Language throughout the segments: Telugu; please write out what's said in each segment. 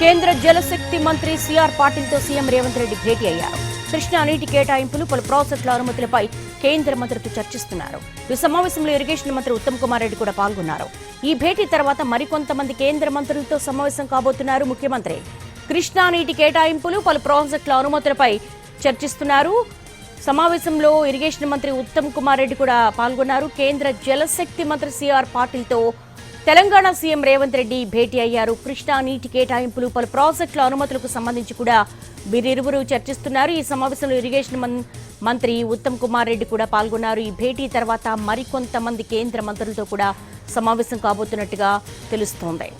కేంద్ర జలశక్తి మంత్రి సిఆర్ పాటిల్తో సీఎం రేవంత్ రెడ్డి భేటీ అయ్యారు. కృష్ణా నీటి కేటాయింపులు, పలు ప్రాజెక్టుల అనుమతులపై కేంద్ర మంత్రితో చర్చిస్తున్నారు. ఈ సమావేశంలో ఇరిగేషన్ మంత్రి ఉత్తమ్ కుమార్ రెడ్డి కూడా పాల్గొన్నారు. ఈ భేటీ తర్వాత మరికొంతమంది కేంద్ర మంత్రులతో సమావేశం కాబోతున్నారు ముఖ్యమంత్రి. కృష్ణా నీటి కేటాయింపులు, పలు ప్రాజెక్టుల అనుమతులపై చర్చిస్తున్నారు. సమావేశంలో ఇరిగేషన్ మంత్రి ఉత్తమ్ కుమార్ రెడ్డి కూడా పాల్గొన్నారు. కేంద్ర జలశక్తి మంత్రి సిఆర్ పాటిల్తో తెలంగాణ సీఎం రేవంత్ రెడ్డి భేటీ అయ్యారు. కృష్ణా నీటి కేటాయింపులు, పలు ప్రాజెక్టుల అనుమతులకు సంబంధించి కూడా వీరిరువురు చర్చిస్తున్నారు. ఈ సమావేశంలో ఇరిగేషన్ మంత్రి ఉత్తమ్ కుమార్ రెడ్డి కూడా పాల్గొన్నారు. ఈ భేటీ తర్వాత మరికొంతమంది కేంద్ర మంత్రులతో కూడా సమావేశం కాబోతున్నట్టుగా తెలుస్తోంది.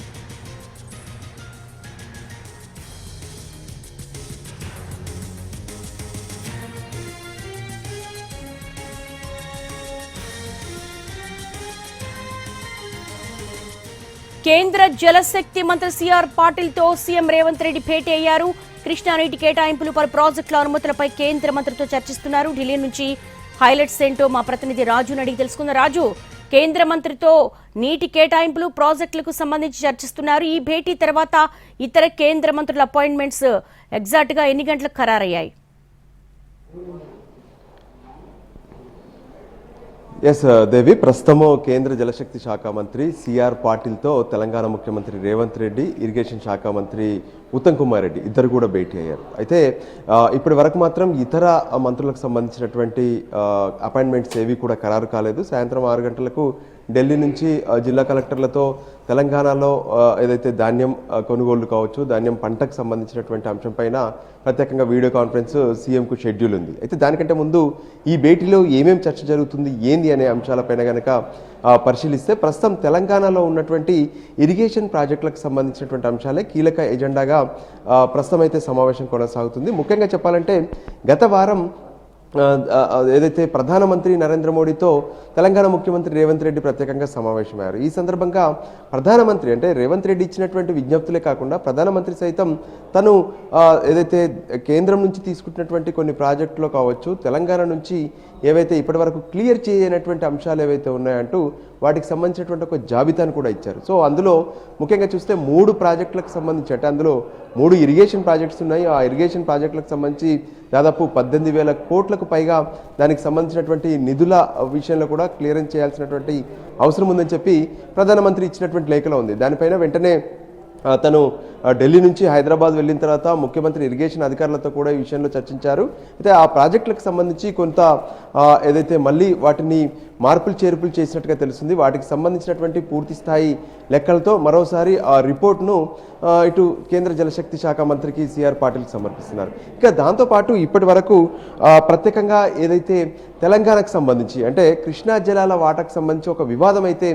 కేంద్ర జలశక్తి మంత్రి సిఆర్ పాటిల్తో సీఎం రేవంత్ రెడ్డి భేటీ అయ్యారు. కృష్ణా నీటి కేటాయింపులు, పలు ప్రాజెక్టుల అనుమతులపై కేంద్ర మంత్రితో చర్చిస్తున్నారు. ఢిల్లీ నుంచి హైలైట్స్ ఏంటో మా ప్రతినిధి రాజును అడిగి తెలుసుకుందాం. రాజు, కేంద్ర మంత్రితో నీటి కేటాయింపులు, ప్రాజెక్టులకు సంబంధించి చర్చిస్తున్నారు. ఈ భేటీ తర్వాత ఇతర కేంద్ర మంత్రుల అపాయింట్మెంట్స్ ఎగ్జాక్ట్ గా ఎన్ని గంటలకు ఖరారయ్యాయి? ఎస్ దేవి, ప్రస్తుతము కేంద్ర జలశక్తి శాఖ మంత్రి సిఆర్ పాటిల్తో తెలంగాణ ముఖ్యమంత్రి రేవంత్ రెడ్డి, ఇరిగేషన్ శాఖ మంత్రి ఉత్తమ్ కుమార్ రెడ్డి ఇద్దరు కూడా భేటీ అయ్యారు. అయితే ఇప్పటి వరకు మాత్రం ఇతర మంత్రులకు సంబంధించినటువంటి అపాయింట్మెంట్స్ ఏవి కూడా ఖరారు కాలేదు. సాయంత్రం 6 గంటలకు ఢిల్లీ నుంచి జిల్లా కలెక్టర్లతో తెలంగాణలో ఏదైతే ధాన్యం కొనుగోళ్లు కావచ్చు, ధాన్యం పంటకు సంబంధించినటువంటి అంశంపైన ప్రత్యేకంగా వీడియో కాన్ఫరెన్స్ సీఎంకు షెడ్యూల్ ఉంది. అయితే దానికంటే ముందు ఈ భేటీలో ఏమేమి చర్చ జరుగుతుంది, ఏంది అనే అంశాలపైన కనుక పరిశీలిస్తే ప్రస్తుతం తెలంగాణలో ఉన్నటువంటి ఇరిగేషన్ ప్రాజెక్టులకు సంబంధించినటువంటి అంశాలే కీలక ఎజెండాగా ప్రస్తుతం అయితే సమావేశం కొనసాగుతుంది. ముఖ్యంగా చెప్పాలంటే గత వారం ఏదైతే ప్రధానమంత్రి నరేంద్ర మోడీతో తెలంగాణ ముఖ్యమంత్రి రేవంత్ రెడ్డి ప్రత్యేకంగా సమావేశమయ్యారు. ఈ సందర్భంగా ప్రధానమంత్రి అంటే రేవంత్ రెడ్డి ఇచ్చినటువంటి విజ్ఞప్తులే కాకుండా ప్రధానమంత్రి సైతం తను ఏదైతే కేంద్రం నుంచి తీసుకుంటున్నటువంటి కొన్ని ప్రాజెక్టులు కావచ్చు, తెలంగాణ నుంచి ఏవైతే ఇప్పటివరకు క్లియర్ చేయనటువంటి అంశాలు ఏవైతే ఉన్నాయంటూ వాటికి సంబంధించినటువంటి ఒక జాబితాను కూడా ఇచ్చారు. సో అందులో ముఖ్యంగా చూస్తే 3 ప్రాజెక్టులకు సంబంధించి, అంటే అందులో 3 ఇరిగేషన్ ప్రాజెక్ట్స్ ఉన్నాయి. ఆ ఇరిగేషన్ ప్రాజెక్టులకు సంబంధించి దాదాపు 18,000 కోట్లకు పైగా దానికి సంబంధించినటువంటి నిధుల విషయంలో కూడా క్లియరెన్స్ చేయాల్సినటువంటి అవసరం ఉందని చెప్పి ప్రధానమంత్రి ఇచ్చినటువంటి లేఖలో ఉంది. దానిపైన వెంటనే తను ఢిల్లీ నుంచి హైదరాబాద్ వెళ్ళిన తర్వాత ముఖ్యమంత్రి ఇరిగేషన్ అధికారులతో కూడా ఈ విషయంలో చర్చించారు. అయితే ఆ ప్రాజెక్టులకు సంబంధించి కొంత ఏదైతే మళ్ళీ వాటిని మార్పులు చేర్పులు చేసినట్టుగా తెలుస్తుంది. వాటికి సంబంధించినటువంటి పూర్తి స్థాయి లెక్కలతో మరోసారి ఆ రిపోర్ట్ను ఇటు కేంద్ర జలశక్తి శాఖ మంత్రికి సిఆర్ పాటిల్కి సమర్పిస్తున్నారు. ఇక దాంతోపాటు ఇప్పటి వరకు ప్రత్యేకంగా ఏదైతే తెలంగాణకు సంబంధించి అంటే కృష్ణా జలాల వాటాకు సంబంధించి ఒక వివాదం అయితే